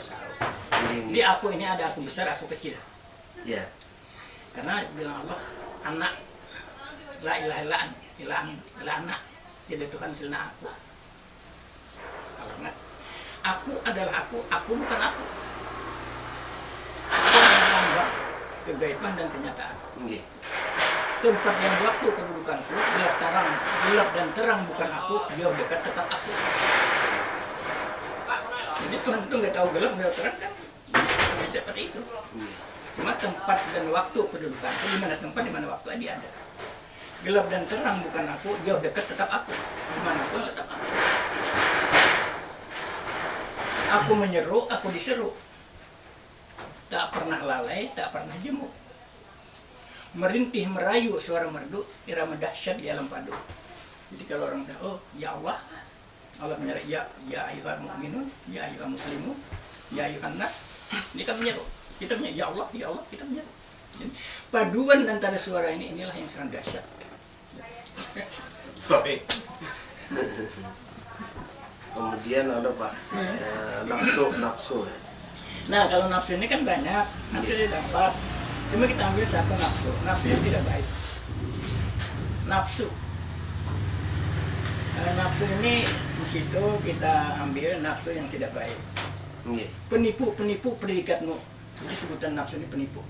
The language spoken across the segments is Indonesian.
bertasaruh. Jadi aku ini ada aku besar, aku kecil. Ya. Karena bilang Allah, anak, la ilaha illa anak, jadi Tuhan selain aku. Kalau enggak, aku adalah aku bukan aku. Aku adalah kegaiban dan kenyataan. Tempat dan waktu kedudukanku, gelap dan terang bukan aku, jauh dekat tetap aku. Jadi Tuhan itu nggak tahu gelap, nggak terang kan? Seperti itu. Cuma tempat dan waktu kedudukanku, di mana tempat, di mana waktu dia ada. Gelap dan terang bukan aku, jauh dekat tetap aku. Dimanapun tetap aku. Aku menyeru, aku diseru. Tak pernah lalai, tak pernah jemu. Merintih merayu suara merdu, irama dahsyat di alam padu. Jadi kalau orang tahu, oh ya Allah, Allah menyeru, ya ayyuhal mu'minun, ya ayyuhal muslimun, ya ayyuhan nas. Ini kan menyeru. Kita menyeru, ya Allah, kita menyeru. Jadi, paduan antara suara ini inilah yang sangat dahsyat. Sorry. Kemudian ada Pak, nafsu. Nah kalau nafsu ini kan banyak, nafsu didapat. Cuma kita ambil satu nafsu, nafsu yang tidak baik. Nafsu ini di situ kita ambil nafsu yang tidak baik. Penipu predikatmu. Jadi sebutan nafsu ini penipu.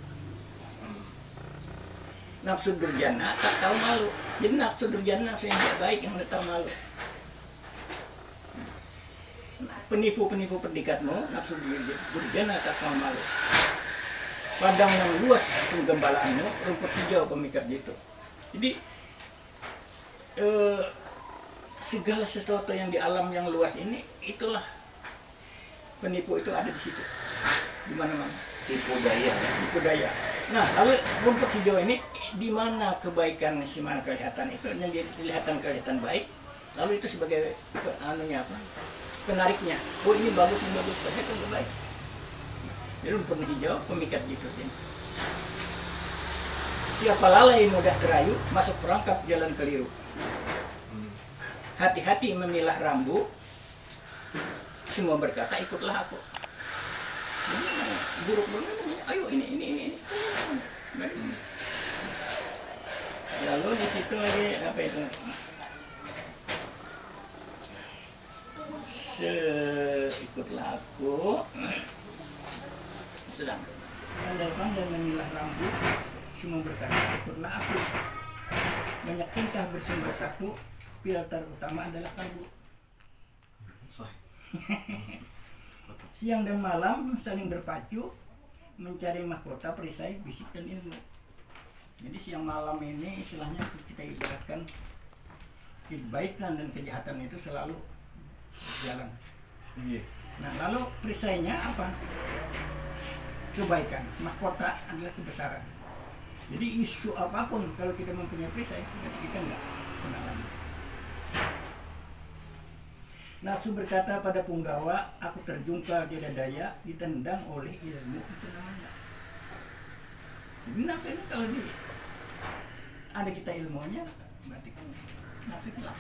Nafsu durjana tak tahu malu. Jadi nafsu durjana, nafsu yang tidak baik yang tidak tahu malu. Penipu predikatmu, nafsu durjana tak tahu malu. Padang yang luas penggembalaanmu, rumput hijau pemikat gitu. Jadi segala sesuatu yang di alam yang luas ini, itulah penipu itu ada di situ, di mana-mana. Tipu daya. Nah, lalu rumput hijau ini di mana kebaikan, di mana kelihatan itu, yang kelihatan baik. Lalu itu sebagai penariknya. Oh ini bagus, ternyata itu baik. Jadi rumput hijau pemikat gitu. Siapa lalai mudah terayu, masuk perangkap jalan keliru. Hati-hati memilah rambu, semua berkata ikutlah aku. Buruk-buruk ayo ini. Lalu di situ lagi apa itu? Ikutlah aku. Sedang andalkan dan memilah rambu, semua berkata ikutlah aku. Banyak tingkah bersumber satu, filter utama adalah kalbu. Siang dan malam saling berpacu, mencari mahkota, perisai, bisik dan ilmu. Jadi siang malam ini istilahnya kita ibaratkan kebaikan dan kejahatan itu selalu jalan. Nah lalu perisainya apa? Kebaikan, mahkota adalah kebesaran. Jadi isu apapun kalau kita mempunyai perisai, kita enggak kena lagi. Nafsu berkata pada punggawa, aku terjungkal tiada daya, ditendang oleh ilmu, itu namanya. Jadi nafsu ini kalau ada kita ilmunya, berarti kan nafsu hilang.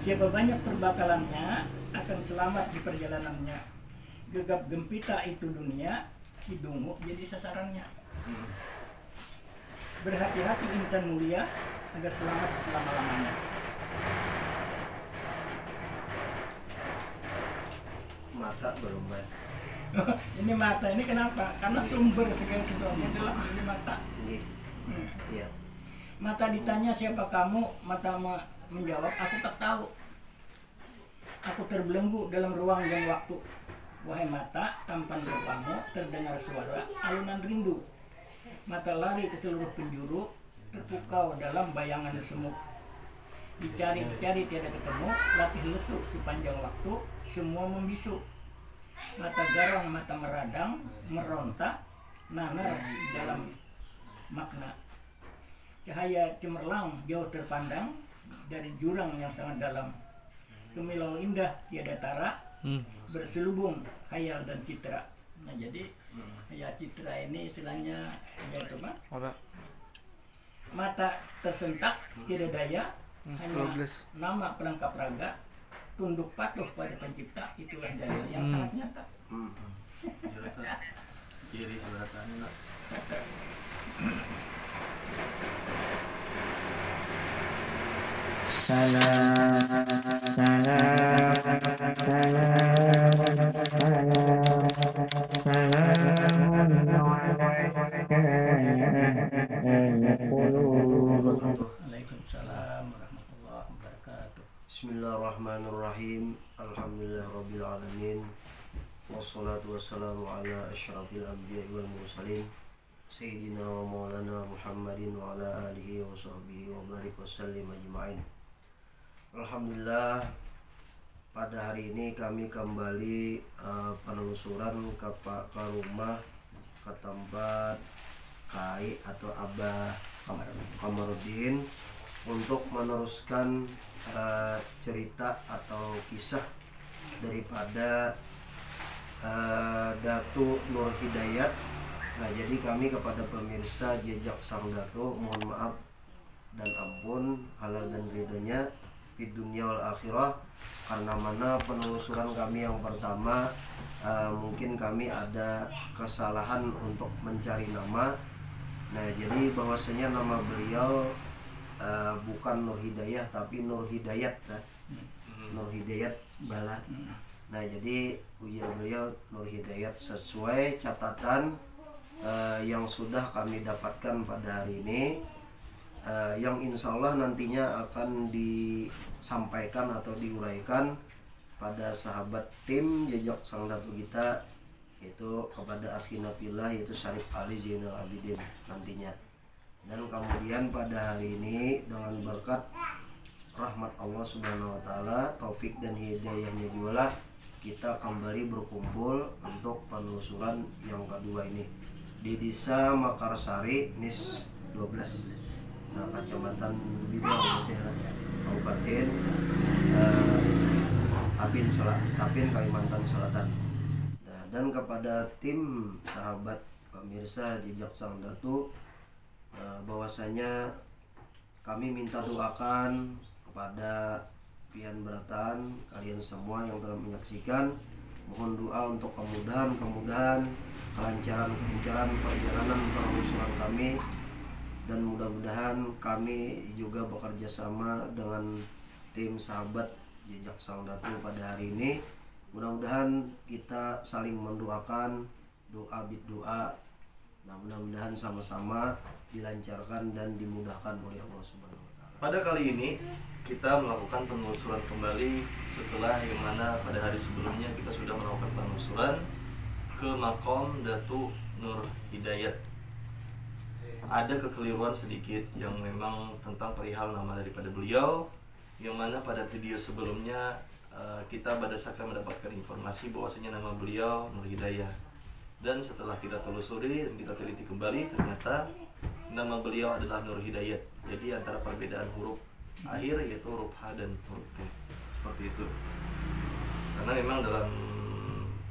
Siapa banyak perbakalannya akan selamat di perjalanannya. Gegap gempita itu dunia, si dungu jadi sasarannya. Berhati-hati insan mulia agar selamat selama-lamanya. Mata belum Pak. Ini mata ini kenapa? Karena sumber segala sesuatu adalah ini mata. Iya. Mata ditanya siapa kamu, mata menjawab aku tak tahu. Aku terbelenggu dalam ruang dan waktu. Wahai mata, tampan rupamu terdengar suara alunan rindu. Mata lari ke seluruh penjuru, terpukau dalam bayangan semu. Dicari tiada ketemu, latih lesu sepanjang waktu, semua membisu. Mata garang, mata meradang, meronta, nanar dalam makna. Cahaya cemerlang jauh terpandang dari jurang yang sangat dalam. Kemilau indah tiada tara, berselubung khayal dan citra. Nah jadi ya citra ini istilahnya yaitu apa? Mata tersentak tidak daya, hanya nama pelengkap raga. tunduk patuh pada pencipta, itulah dalil yang sangat nyata. Kiri sebelatannya nak. Waalaikumsalam warahmatullahi wabarakatuh. Bismillahirrahmanirrahim. Alhamdulillahirabbil alamin. Wassalatu wassalamu ala asyrafil anbiya'i wal mursalin Sayyidina wa maulana Muhammadin wa ala alihi wa sahbihi wa barik wa sallim ajma'in. Alhamdulillah, pada hari ini kami kembali penelusuran ke rumah, ke tempat Kai atau Abah Kamarudin untuk meneruskan cerita atau kisah daripada Datu Nur Hidayat. Nah, jadi kami kepada pemirsa Jejak Sang Datu mohon maaf dan ampun halal dan ridhonya di dunia wal akhirah, karena mana penelusuran kami yang pertama mungkin kami ada kesalahan untuk mencari nama. Nah, jadi bahwasanya nama beliau bukan Nur Hidayah tapi Nur Hidayat, Nur Hidayat Bala. Nah, jadi ujar beliau Nur Hidayat sesuai catatan yang sudah kami dapatkan pada hari ini, yang insya Allah nantinya akan disampaikan atau diuraikan pada sahabat tim Jejak Sang Datu kita, itu kepada akhina fillah, yaitu Syarif Ali Zainal Abidin nantinya. Dan kemudian pada hari ini dengan berkat rahmat Allah Subhanahu wa taala, taufik dan hidayahnya jualah, kita kembali berkumpul untuk penelusuran yang kedua ini di Desa Makarsari, NIS 12. Nah, Kecamatan Bidang, Kabupaten Tapin, Kalimantan Selatan. Nah, dan kepada tim sahabat pemirsa Jejak Sang Datu, bahwasanya kami minta doakan kepada pian beratan kalian semua yang telah menyaksikan. Mohon doa untuk kelancaran perjalanan penelusuran kami, dan mudah-mudahan kami juga bekerja sama dengan tim sahabat Jejak Sang Datu pada hari ini. Mudah-mudahan kita saling mendoakan, doa bid-doa. Nah, mudah-mudahan sama-sama dilancarkan dan dimudahkan oleh Allah Subhanahu wa taala. Pada kali ini kita melakukan penelusuran kembali setelah yang mana pada hari sebelumnya kita sudah melakukan penelusuran ke makom Datu Nur Hidayat. Ada kekeliruan sedikit yang memang tentang perihal nama daripada beliau, yang mana pada video sebelumnya kita berdasarkan mendapatkan informasi bahwasanya nama beliau Nur Hidayah. Dan setelah kita telusuri dan kita teliti kembali, ternyata nama beliau adalah Nur Hidayat. Jadi antara perbedaan huruf akhir yaitu huruf H dan huruf T, seperti itu. Karena memang dalam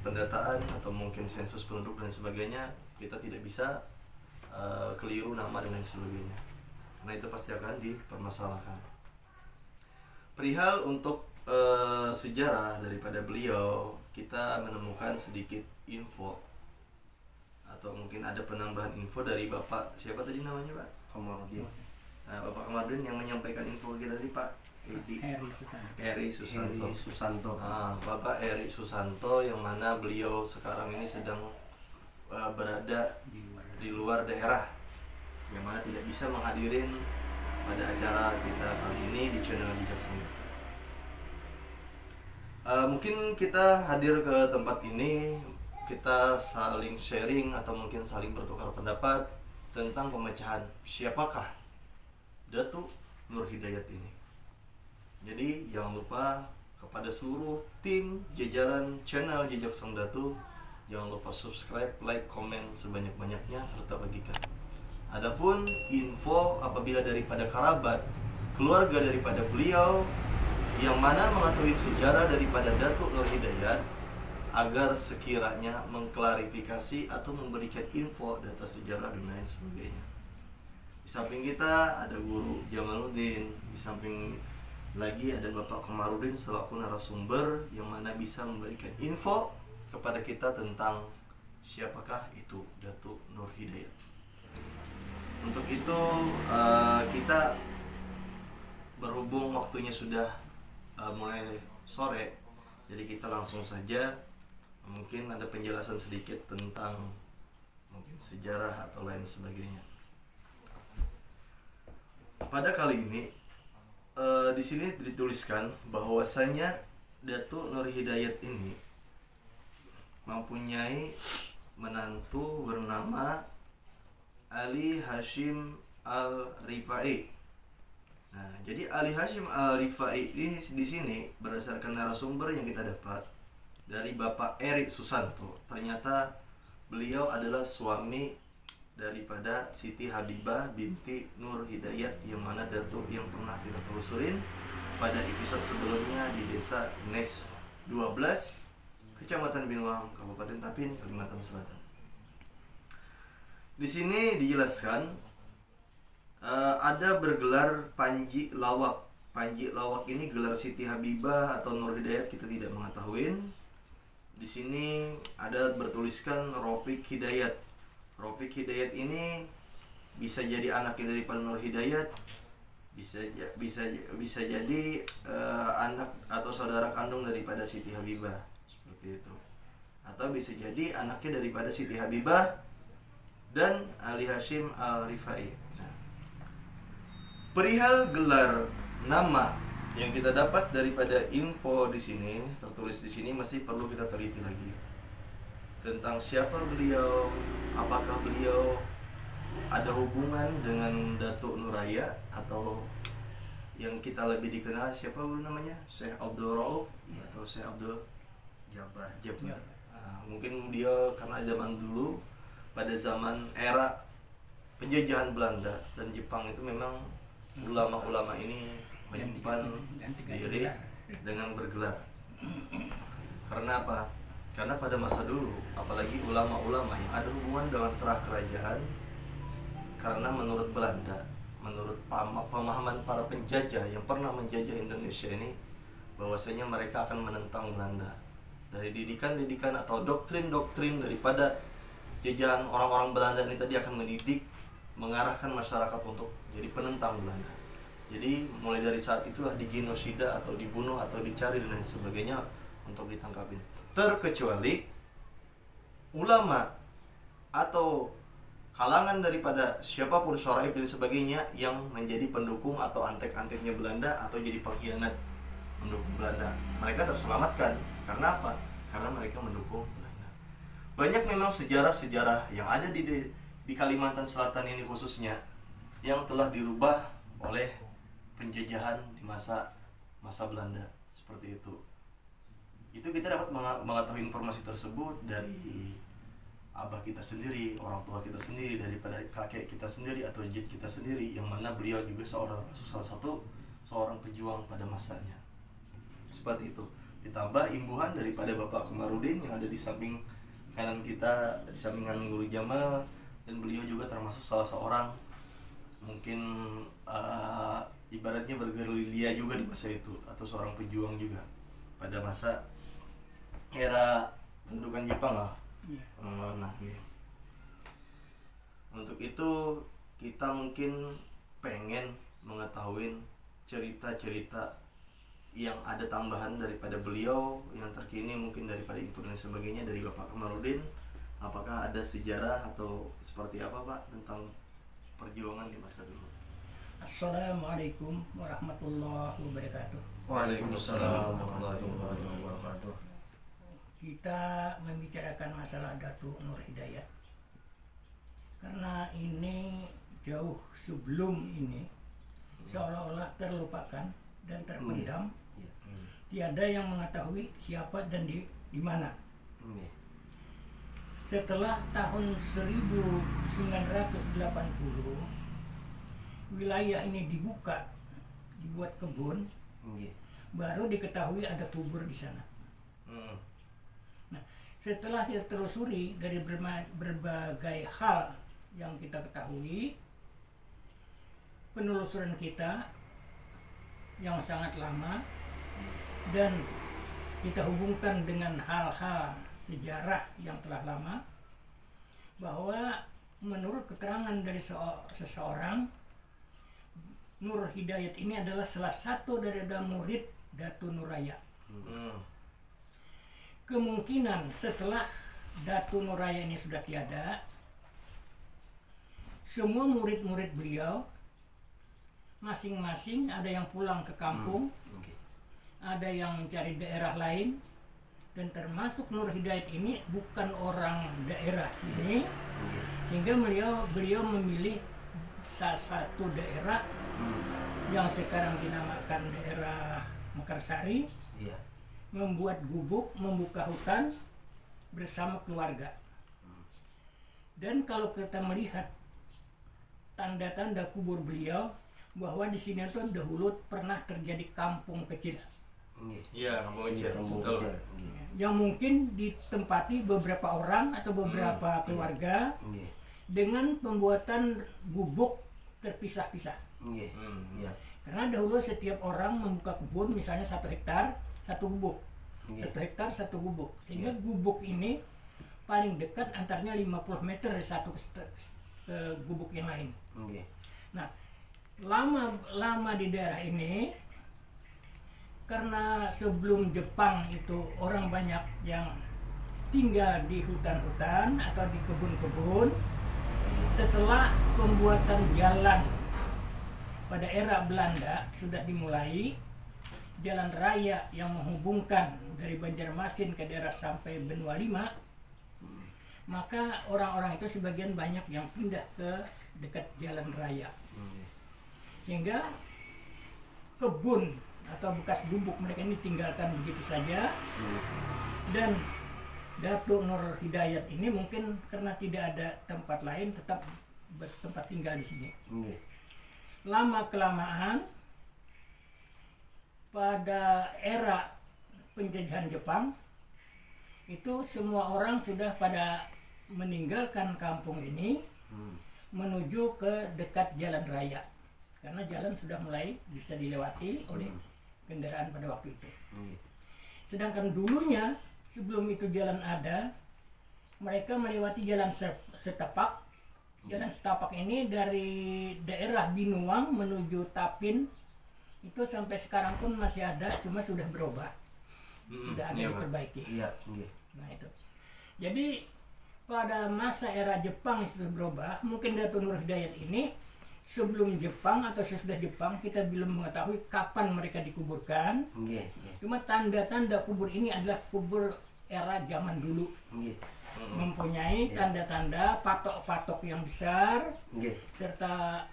pendataan atau mungkin sensus penduduk dan sebagainya, kita tidak bisa keliru nama dan lain sebagainya. Karena itu pasti akan dipermasalahkan. Perihal untuk sejarah daripada beliau, kita menemukan sedikit info atau mungkin ada penambahan info dari Bapak siapa tadi namanya, Pak? Kamarudin. Nah, Bapak Kamarudin yang menyampaikan info kita tadi, Pak Heri Susanto. Nah, Bapak Heri Susanto yang mana beliau sekarang ini sedang berada di luar daerah, yang mana tidak bisa menghadirin pada acara kita kali ini di channel Jejak Sang Datu. Mungkin kita hadir ke tempat ini, kita saling sharing atau mungkin saling bertukar pendapat tentang pemecahan siapakah Datu Nur Hidayat ini. Jadi jangan lupa kepada seluruh tim jajaran channel Jejak Sang Datu, jangan lupa subscribe, like, komen sebanyak-banyaknya serta bagikan. Adapun info apabila daripada kerabat, keluarga daripada beliau yang mana mengetahui sejarah daripada Datu Nur Hidayat, agar sekiranya mengklarifikasi atau memberikan info data sejarah dan lain sebagainya. Di samping kita ada Guru Jamaluddin, di samping lagi ada Bapak Komarudin selaku narasumber yang mana bisa memberikan info kepada kita tentang siapakah itu Datuk Nur Hidayat. Untuk itu kita berhubung waktunya sudah mulai sore, jadi kita langsung saja. Mungkin ada penjelasan sedikit tentang mungkin sejarah atau lain sebagainya. Pada kali ini di sini dituliskan bahwasanya Datuk Nur Hidayat ini mempunyai menantu bernama Ali Hashim Al-Rifai. Nah, jadi Ali Hashim Al-Rifai ini di sini berdasarkan narasumber yang kita dapat dari Bapak Erik Susanto. Ternyata beliau adalah suami daripada Siti Habibah binti Nur Hidayat, yang mana Datuk yang pernah kita telusurin pada episode sebelumnya di Desa Nes 12, Kecamatan Binuang, Kabupaten Tapin, Kalimantan Selatan. Di sini dijelaskan ada bergelar Panji Lawak. Panji Lawak ini gelar Siti Habibah atau Nur Hidayat kita tidak mengetahui. Di sini ada bertuliskan Rafiq Hidayat. Rafiq Hidayat ini bisa jadi anaknya daripada Nur Hidayat, bisa jadi anak atau saudara kandung daripada Siti Habibah, seperti itu. Atau bisa jadi anaknya daripada Siti Habibah dan Ali Hashim Al-Rifai. Nah, perihal gelar nama yang kita dapat daripada info di sini, tertulis di sini, masih perlu kita teliti lagi tentang siapa beliau, apakah beliau ada hubungan dengan Datuk Nuraya atau yang kita lebih dikenal siapa namanya, Syekh Abdul Rauf atau Syekh Abdul Jabbar. Nah, mungkin dia karena zaman dulu, pada zaman era penjajahan Belanda dan Jepang itu memang ulama-ulama ini menyimpan diri dengan bergelar. Karena apa? Karena pada masa dulu, apalagi ulama-ulama yang ada hubungan dengan terah kerajaan, karena menurut Belanda, menurut pemahaman para penjajah yang pernah menjajah Indonesia ini, bahwasanya mereka akan menentang Belanda. Dari didikan-didikan atau doktrin-doktrin daripada jajahan orang-orang Belanda ini tadi akan mendidik, mengarahkan masyarakat untuk jadi penentang Belanda. Jadi mulai dari saat itulah digenosida atau dibunuh atau dicari dan lain sebagainya untuk ditangkapin. Terkecuali ulama atau kalangan daripada siapapun Soraib dan sebagainya yang menjadi pendukung atau antek-anteknya Belanda atau jadi pengkhianat mendukung Belanda. Mereka terselamatkan. Karena apa? Karena mereka mendukung Belanda. Banyak memang sejarah-sejarah yang ada di Kalimantan Selatan ini khususnya yang telah dirubah oleh penjajahan di masa Belanda, seperti itu. Itu kita dapat mengetahui informasi tersebut dari abah kita sendiri, orang tua kita sendiri, daripada kakek kita sendiri atau jid kita sendiri, yang mana beliau juga salah satu seorang pejuang pada masanya. Seperti itu. Ditambah imbuhan daripada Bapak Komarudin yang ada di samping kanan kita, di sampingan Guru Jamal, dan beliau juga termasuk salah seorang mungkin ibaratnya bergerilya juga di masa itu, atau seorang pejuang juga pada masa era pendudukan Jepang lah. Nah, ya. Untuk itu kita mungkin pengen mengetahui cerita-cerita yang ada tambahan daripada beliau yang terkini, mungkin daripada info dan sebagainya dari Bapak Komarudin. Apakah ada sejarah atau seperti apa Pak tentang perjuangan di masa dulu? Assalamualaikum warahmatullahi wabarakatuh. Waalaikumsalam warahmatullahi wabarakatuh. Kita membicarakan masalah Datuk Nur Hidayat karena ini jauh sebelum ini seolah-olah terlupakan dan terpendam. Tiada yang mengetahui siapa dan di mana. Setelah tahun 1980 wilayah ini dibuat kebun, baru diketahui ada kubur di sana. Nah, setelah kita telusuri dari berbagai hal yang kita ketahui, penelusuran kita, yang sangat lama, dan kita hubungkan dengan hal-hal sejarah yang telah lama, bahwa menurut keterangan dari seseorang, Nur Hidayat ini adalah salah satu dari murid Datu Nuraya. Kemungkinan setelah Datu Nuraya ini sudah tiada, semua murid-murid beliau masing-masing ada yang pulang ke kampung, ada yang mencari daerah lain, dan termasuk Nur Hidayat ini bukan orang daerah sini, hingga beliau memilih salah satu daerah yang sekarang dinamakan daerah Mekarsari, membuat gubuk, membuka hutan bersama keluarga. Dan kalau kita melihat tanda-tanda kubur beliau, bahwa di sini tuh dahulu pernah terjadi kampung kecil. Iya, kampung kecil. Kampung Betul. kecil. Yang mungkin ditempati beberapa orang atau beberapa keluarga dengan pembuatan gubuk terpisah-pisah. Iya. Karena dahulu setiap orang membuka kebun, misalnya 1 hektar, 1 gubuk. 1 hektar, 1 gubuk. Sehingga gubuk ini paling dekat antaranya 50 meter dari satu ke gubuk yang lain. Nah, lama di daerah ini, karena sebelum Jepang itu orang banyak yang tinggal di hutan-hutan atau di kebun-kebun. Setelah pembuatan jalan pada era Belanda sudah dimulai, jalan raya yang menghubungkan dari Banjarmasin ke daerah sampai Benua Lima, maka orang-orang itu sebagian banyak yang pindah ke dekat jalan raya, sehingga kebun atau bekas gubuk mereka ini tinggalkan begitu saja. Dan Datu Nur Hidayat ini mungkin karena tidak ada tempat lain tetap bertempat tinggal di sini. Lama kelamaan pada era penjajahan Jepang itu semua orang sudah pada meninggalkan kampung ini menuju ke dekat jalan raya, karena jalan sudah mulai bisa dilewati oleh kendaraan pada waktu itu. Sedangkan dulunya sebelum itu jalan ada, mereka melewati jalan setapak. Jalan setapak ini dari daerah Binuang menuju Tapin itu sampai sekarang pun masih ada, cuma sudah berubah, sudah ada diperbaiki. Nah itu. Jadi pada masa era Jepang sudah berubah, mungkin Datu Nur Hidayat ini sebelum Jepang atau sesudah Jepang kita belum mengetahui kapan mereka dikuburkan. Cuma tanda-tanda kubur ini adalah kubur era zaman dulu. Mempunyai tanda-tanda patok-patok yang besar, serta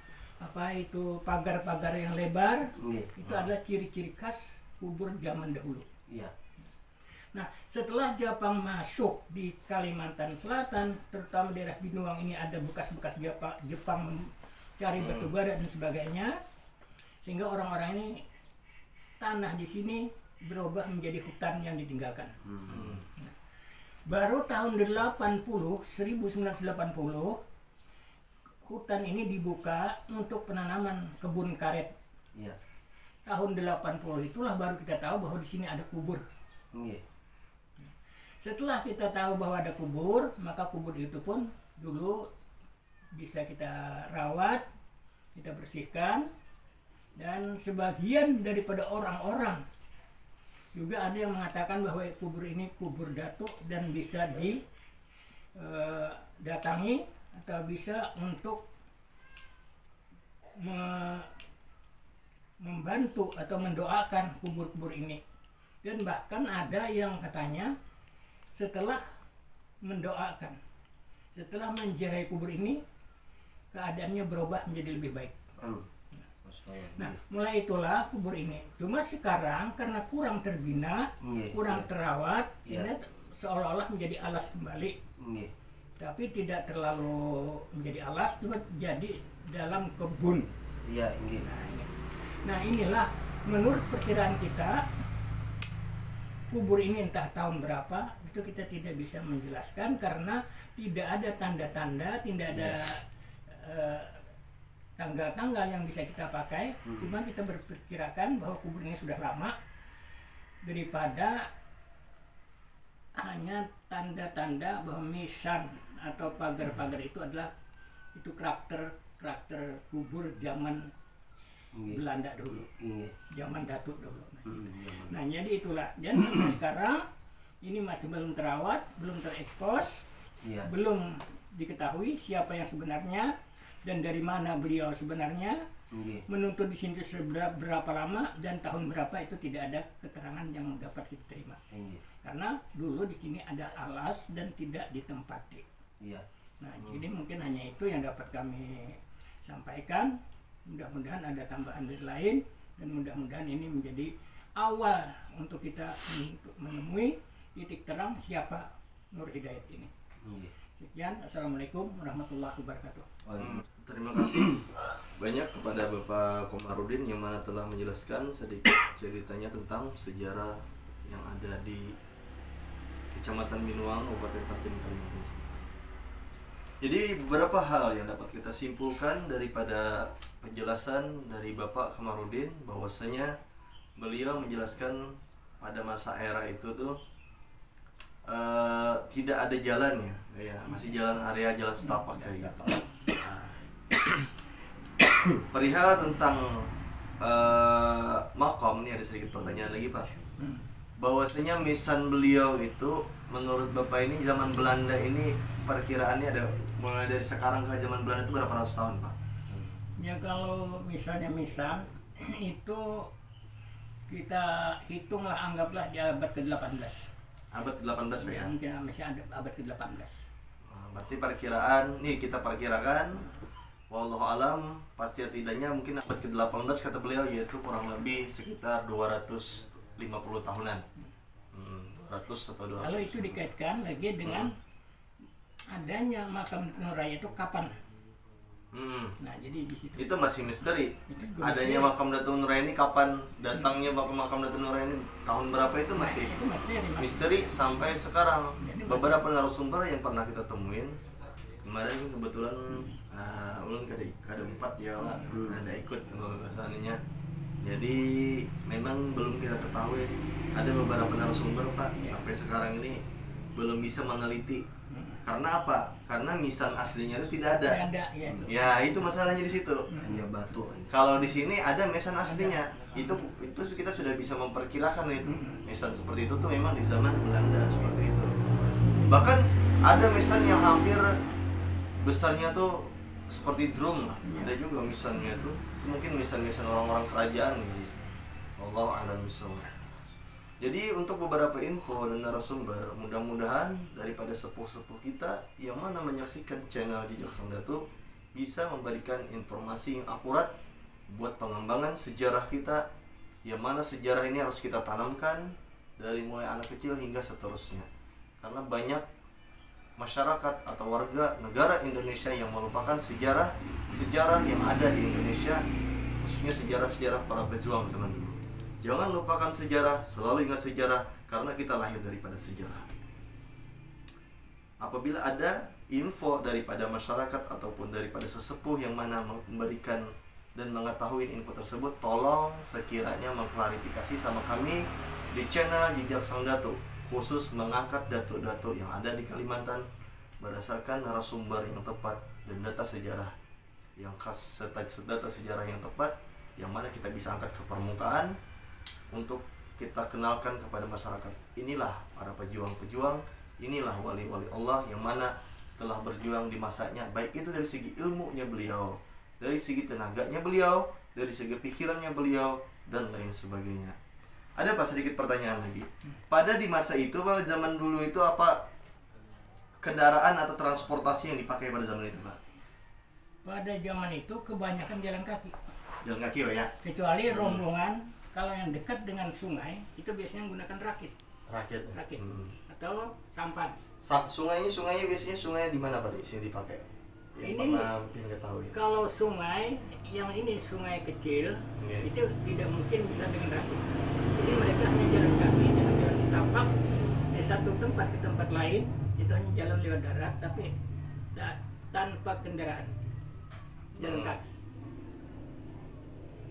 pagar-pagar yang lebar. Itu adalah ciri-ciri khas kubur zaman dahulu. Nah, setelah Jepang masuk di Kalimantan Selatan, terutama daerah Binuang ini ada bekas-bekas Jepang mencari batu bara dan sebagainya, sehingga orang-orang ini tanah di sini berubah menjadi hutan yang ditinggalkan. Nah, baru tahun 1980 hutan ini dibuka untuk penanaman kebun karet. Tahun 80 itulah baru kita tahu bahwa di sini ada kubur. Setelah kita tahu bahwa ada kubur, maka kubur itu pun dulu bisa kita rawat, kita bersihkan, dan sebagian daripada orang-orang juga ada yang mengatakan bahwa kubur ini kubur datuk dan bisa didatangi atau bisa untuk membantu atau mendoakan kubur-kubur ini. Dan bahkan ada yang katanya setelah mendoakan, setelah menziarahi kubur ini, keadaannya berubah menjadi lebih baik. Nah, mulai itulah kubur ini. Cuma sekarang karena kurang terbina, kurang terawat, ini seolah-olah menjadi alas kembali. Tapi tidak terlalu menjadi alas, cuma jadi dalam kebun. Nah, inilah menurut perkiraan kita, kubur ini entah tahun berapa, itu kita tidak bisa menjelaskan karena tidak ada tanda-tanda, tidak ada tanggal-tanggal yang bisa kita pakai, cuma kita berperkirakan bahwa kubur ini sudah lama daripada hanya tanda-tanda bahwa misan atau pagar-pagar itu adalah itu karakter kubur zaman Belanda dulu, zaman Datuk dulu. Nah jadi itulah, dan sampai sekarang ini masih belum terawat, belum terekspos, belum diketahui siapa yang sebenarnya dan dari mana beliau sebenarnya, menuntut di sini berapa lama dan tahun berapa, itu tidak ada keterangan yang dapat kita terima. Karena dulu di sini ada alas dan tidak ditempati. Nah, jadi mungkin hanya itu yang dapat kami sampaikan. Mudah-mudahan ada tambahan dari lain dan mudah-mudahan ini menjadi awal untuk kita untuk menemui titik terang siapa Nur Hidayat ini. Sekian, assalamualaikum warahmatullahi wabarakatuh. Terima kasih banyak kepada Bapak Komarudin yang mana telah menjelaskan sedikit ceritanya tentang sejarah yang ada di Kecamatan Binuang, Kabupaten Tapin, Kalimantan Selatan. Jadi beberapa hal yang dapat kita simpulkan daripada penjelasan dari Bapak Komarudin, bahwasanya beliau menjelaskan pada masa era itu tuh tidak ada jalannya, ya masih jalan area jalan setapak kayak gitu. Perihal tentang makom, ini ada sedikit pertanyaan lagi Pak. Bahwasanya misan beliau itu menurut Bapak ini zaman Belanda ini perkiraannya ada mulai dari sekarang ke zaman Belanda itu berapa ratus tahun Pak? Ya kalau misalnya misan itu kita hitunglah, anggaplah di abad ke-18. Abad ke-18 Pak ya? Mungkin masih ada abad ke-18. Berarti perkiraan, nih kita perkirakan wallahu alam pasti tidaknya mungkin abad ke-18 kata beliau, yaitu kurang lebih sekitar 250 tahunan. 200 atau 200. Kalau itu dikaitkan lagi dengan adanya makam Nur Raya itu kapan? Nah, jadi di situ. Itu masih misteri. Itu Adanya misteri. makam Datuk Nur Raya ini kapan? Datangnya makam Datuk Nur Raya ini tahun berapa itu masih Itu misteri sampai sekarang. Jadi Beberapa narasumber yang pernah kita temuin kemarin kebetulan ulun kada empat ya lah, ada ikut bahasannya. Jadi memang belum kita ketahui, ada beberapa narasumber Pak sampai sekarang ini belum bisa meneliti. Karena apa? Karena misan aslinya itu tidak ada. Tidak ada, ya itu. Ya itu masalahnya di situ. Hanya batu. Kalau di sini ada misan aslinya, itu kita sudah bisa memperkirakan itu. Misan seperti itu tuh memang di zaman Belanda seperti itu. Bahkan ada misan yang hampir besarnya tuh seperti drum. Ada juga misannya tuh. Mungkin misan-misan orang-orang kerajaan gitu. Allah a'lam bishawab. Jadi untuk beberapa info dan narasumber, mudah-mudahan daripada sepuh-sepuh kita yang mana menyaksikan channel Jejak Sang Datuk bisa memberikan informasi yang akurat buat pengembangan sejarah kita, yang mana sejarah ini harus kita tanamkan dari mulai anak kecil hingga seterusnya. Karena banyak masyarakat atau warga negara Indonesia yang melupakan sejarah yang ada di Indonesia, khususnya sejarah-sejarah para pejuang zaman dulu. Jangan lupakan sejarah, selalu ingat sejarah, karena kita lahir daripada sejarah. Apabila ada info daripada masyarakat ataupun daripada sesepuh yang mana memberikan dan mengetahui info tersebut, tolong sekiranya mengklarifikasi sama kami di channel Jejak Sang Datuk, khusus mengangkat datuk-datuk yang ada di Kalimantan berdasarkan narasumber yang tepat dan data sejarah yang khas, serta data sejarah yang tepat yang mana kita bisa angkat ke permukaan untuk kita kenalkan kepada masyarakat. Inilah para pejuang-pejuang, inilah wali-wali Allah yang mana telah berjuang di masanya, baik itu dari segi ilmunya beliau, dari segi tenaganya beliau, dari segi pikirannya beliau, dan lain sebagainya. Ada Pak sedikit pertanyaan lagi. Pada di masa itu Pak, zaman dulu itu apa kendaraan atau transportasi yang dipakai pada zaman itu Pak? Pada zaman itu kebanyakan jalan kaki. Jalan kaki Pak ya? Kecuali rombongan. Kalau yang dekat dengan sungai itu biasanya menggunakan rakit Rakit. atau sampan. Sungainya biasanya sungai di mana Pak di sini dipakai? Yang Ini pernah mungkin ketahui. kalau sungai yang ini sungai kecil itu tidak mungkin bisa dengan rakit. Jadi mereka hanya jalan kaki dengan jalan setapak dari satu tempat ke tempat lain, itu hanya jalan lewat darat tapi tanpa kendaraan, jalan kaki.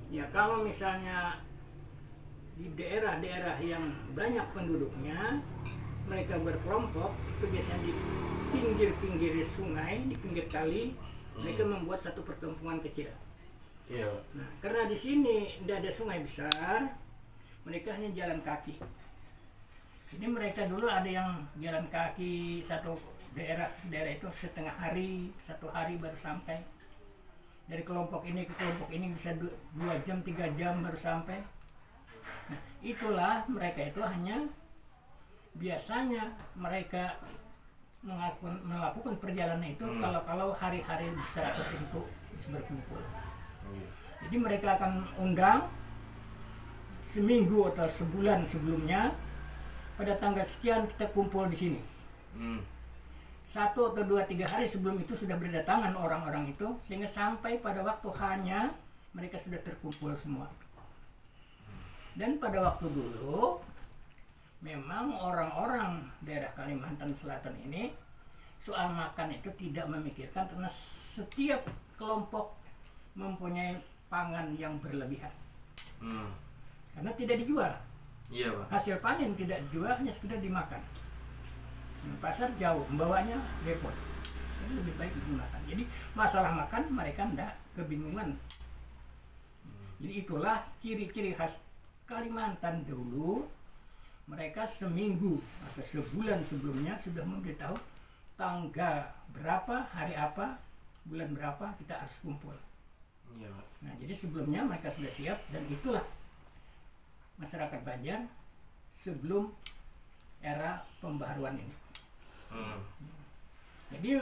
Ya kalau misalnya di daerah-daerah yang banyak penduduknya, mereka berkelompok itu biasanya di pinggir-pinggir sungai, di pinggir kali, mereka membuat satu perkampungan kecil. Iya. Nah, karena di sini tidak ada sungai besar, mereka hanya jalan kaki. Jadi mereka dulu ada yang jalan kaki satu daerah itu setengah hari, 1 hari baru sampai. Dari kelompok ini ke kelompok ini bisa 2 jam, 3 jam baru sampai. Nah, itulah mereka itu hanya biasanya mereka melakukan perjalanan itu kalau hari-hari besar tertentu berkumpul. Jadi mereka akan undang seminggu atau sebulan sebelumnya, pada tanggal sekian kita kumpul di sini. 1 atau 2, 3 hari sebelum itu sudah berdatangan orang-orang itu, sehingga sampai pada waktu hanya mereka sudah terkumpul semua. Dan pada waktu dulu memang orang-orang daerah Kalimantan Selatan ini soal makan itu tidak memikirkan, karena setiap kelompok mempunyai pangan yang berlebihan. Karena tidak dijual. Iya, Pak. Hasil panen tidak dijual, hanya sekedar dimakan. Pasar jauh, membawanya repot. Jadi lebih baik dimakan. Jadi masalah makan mereka tidak kebingungan. Jadi itulah ciri-ciri khas Kalimantan dulu. Mereka seminggu atau sebulan sebelumnya sudah memberitahu tanggal berapa, hari apa, bulan berapa kita harus kumpul. Iya, Pak. Nah, jadi sebelumnya mereka sudah siap, dan itulah masyarakat Banjar sebelum era pembaharuan ini. Jadi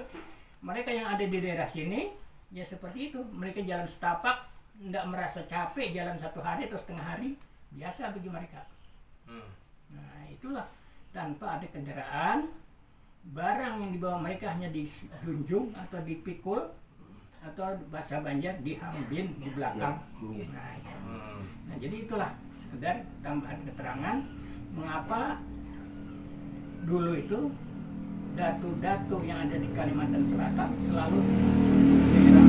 mereka yang ada di daerah sini ya seperti itu, mereka jalan setapak, tidak merasa capek, jalan 1 hari atau setengah hari, biasa bagi mereka. Nah, itulah, tanpa ada kendaraan, barang yang dibawa mereka hanya dijunjung atau dipikul, atau bahasa Banjar dihambin di belakang. Nah, itu. Nah, jadi itulah sekedar tambahan keterangan mengapa dulu itu datu-datu yang ada di Kalimantan Selatan selalu di daerah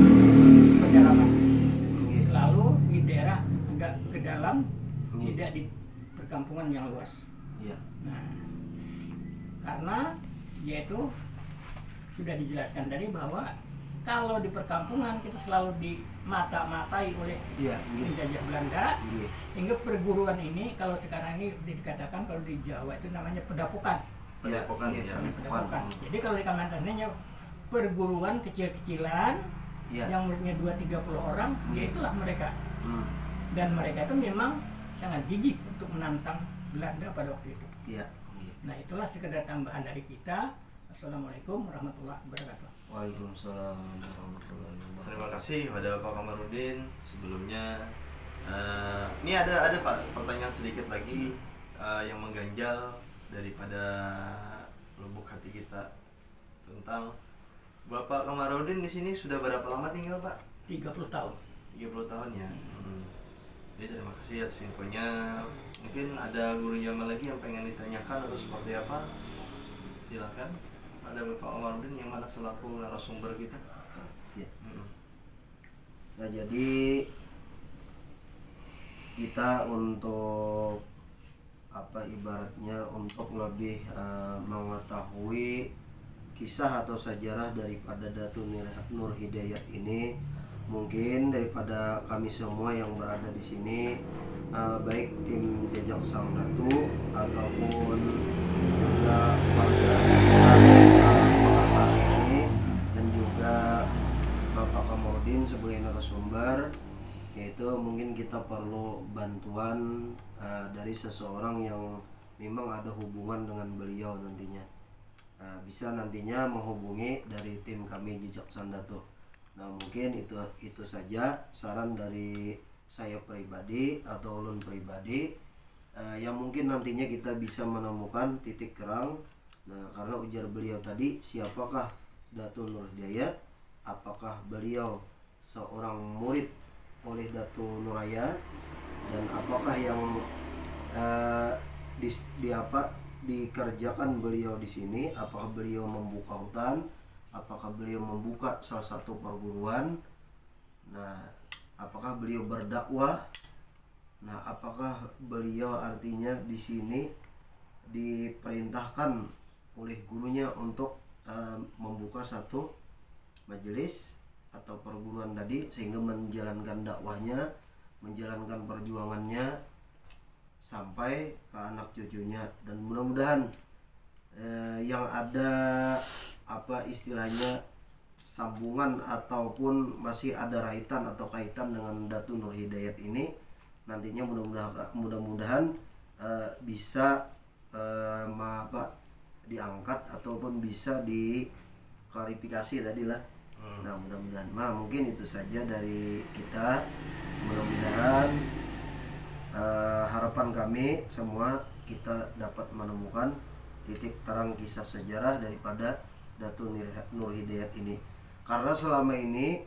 pedalaman, selalu di daerah agak ke dalam, tidak di perkampungan yang luas. Nah, karena yaitu sudah dijelaskan tadi bahwa kalau di perkampungan kita selalu dimata-matai oleh penjajah Belanda, hingga perguruan ini kalau sekarang ini dikatakan kalau di Jawa itu namanya pedapukan. Pedapukan. Pedapukan. Jadi kalau di Kalimantan ini perguruan kecil-kecilan yang muridnya 20-30 orang, yaitulah mereka. Dan mereka itu memang sangat gigih untuk menantang Belanda pada waktu itu. Nah, itulah sekedar tambahan dari kita. Assalamualaikum warahmatullahi wabarakatuh. Waalaikumsalam warahmatullahi wabarakatuh. Terima kasih pada Pak Kamarudin. Sebelumnya ini ada Pak pertanyaan sedikit lagi yang mengganjal daripada lubuk hati kita tentang Bapak Kamarudin di sini sudah berapa lama tinggal, Pak? 30 tahun. 30 tahun ya. Jadi terima kasih atas infonya. Mungkin ada guru Jamal lagi yang pengen ditanyakan atau seperti apa? Silakan. Ada Bapak Kamarudin yang mana selaku narasumber kita. Nah, jadi kita untuk ibaratnya untuk lebih mengetahui kisah atau sejarah daripada Datu Nur Hidayat ini, mungkin daripada kami semua yang berada di sini, baik tim Jejak Sang Datu ataupun juga warga sekitar desa Makassar ini, dan juga Bapak Kamarudin sebagai narasumber, yaitu mungkin kita perlu bantuan dari seseorang yang memang ada hubungan dengan beliau nantinya. Bisa nantinya menghubungi dari tim kami Jejak Sang Datu. Nah, mungkin itu saja saran dari saya pribadi atau ulun pribadi, yang mungkin nantinya kita bisa menemukan titik terang. Nah, karena ujar beliau tadi, siapakah Datu Nur Hidayat? Apakah beliau seorang murid oleh Datu Nuraya, dan apakah yang dikerjakan beliau di sini? Apakah beliau membuka hutan? Apakah beliau membuka salah satu perguruan? Nah, apakah beliau berdakwah? Nah, apakah beliau artinya di sini diperintahkan oleh gurunya untuk membuka satu majelis atau perguruan tadi sehingga menjalankan dakwahnya, menjalankan perjuangannya sampai ke anak cucunya, dan mudah-mudahan yang ada apa istilahnya sambungan ataupun masih ada raitan atau kaitan dengan Datu Nur Hidayat ini nantinya mudah-mudahan bisa diangkat ataupun bisa diklarifikasi tadi lah. Nah, mudah-mudahan mungkin itu saja dari kita. Mudah-mudahan harapan kami semua kita dapat menemukan titik terang kisah sejarah daripada Datu Nur Hidayat ini, karena selama ini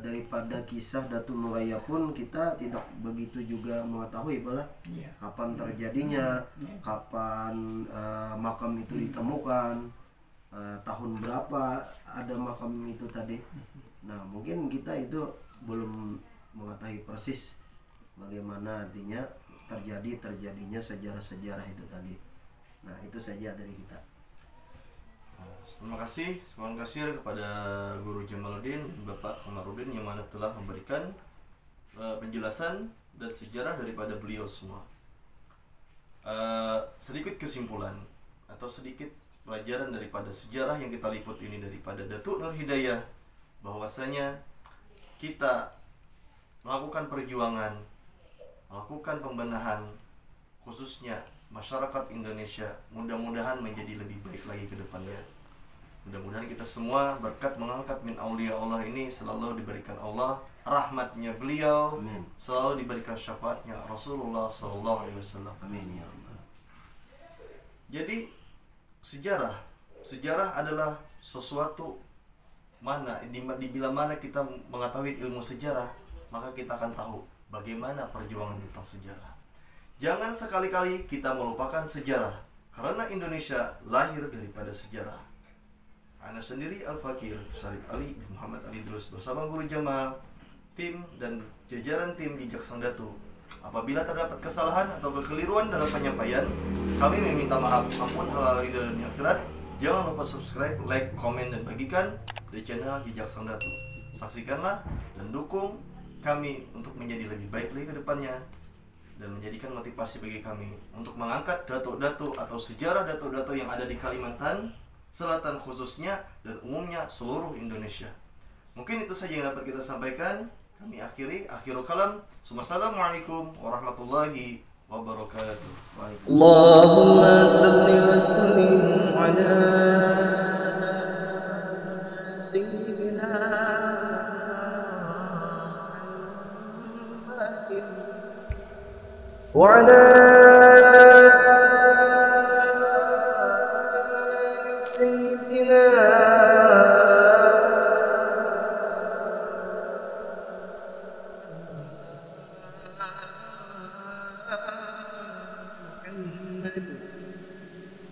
daripada kisah Datu Nuraya pun kita tidak begitu juga mengetahui kapan terjadinya, kapan makam itu ditemukan, tahun berapa ada makam itu tadi. Nah, mungkin kita itu belum mengetahui persis bagaimana artinya terjadinya sejarah-sejarah itu tadi. Nah, itu saja dari kita. Terima kasih kepada Guru Jamaluddin dan Bapak Kamarudin yang mana telah memberikan penjelasan dan sejarah daripada beliau semua. Sedikit kesimpulan atau sedikit pelajaran daripada sejarah yang kita liput ini daripada Datu Nur Hidayah, bahwasanya kita melakukan perjuangan, melakukan pembenahan, khususnya masyarakat Indonesia mudah-mudahan menjadi lebih baik lagi ke depannya. Mudah-mudahan kita semua berkat mengangkat min aulia Allah ini selalu diberikan Allah rahmatnya beliau, amin. Selalu diberikan syafaatnya Rasulullah SAW. Amin ya Allah. Jadi sejarah adalah sesuatu mana bila mana kita mengetahui ilmu sejarah, maka kita akan tahu bagaimana perjuangan tentang sejarah. Jangan sekali-kali kita melupakan sejarah, karena Indonesia lahir daripada sejarah. Ana sendiri Al-Fakir Syarif Ali bin Muhammad Ali Idrus bersama Guru Jamal, tim dan jajaran tim Jejak Sang Datu. Apabila terdapat kesalahan atau kekeliruan dalam penyampaian, kami meminta maaf. Ampun halal ridha dan akhirat. Jangan lupa subscribe, like, komen, dan bagikan di channel Jejak Sang Datu. Saksikanlah dan dukung kami untuk menjadi lebih baik lagi ke depannya, dan menjadikan motivasi bagi kami untuk mengangkat datuk-datuk atau sejarah datuk-datuk yang ada di Kalimantan Selatan khususnya dan umumnya seluruh Indonesia. Mungkin itu saja yang dapat kita sampaikan. Kami akhirul kalam. Wassalamualaikum warahmatullahi wabarakatuh. Allahumma salli wa sallim ala sayyidina Muhammadin wa ala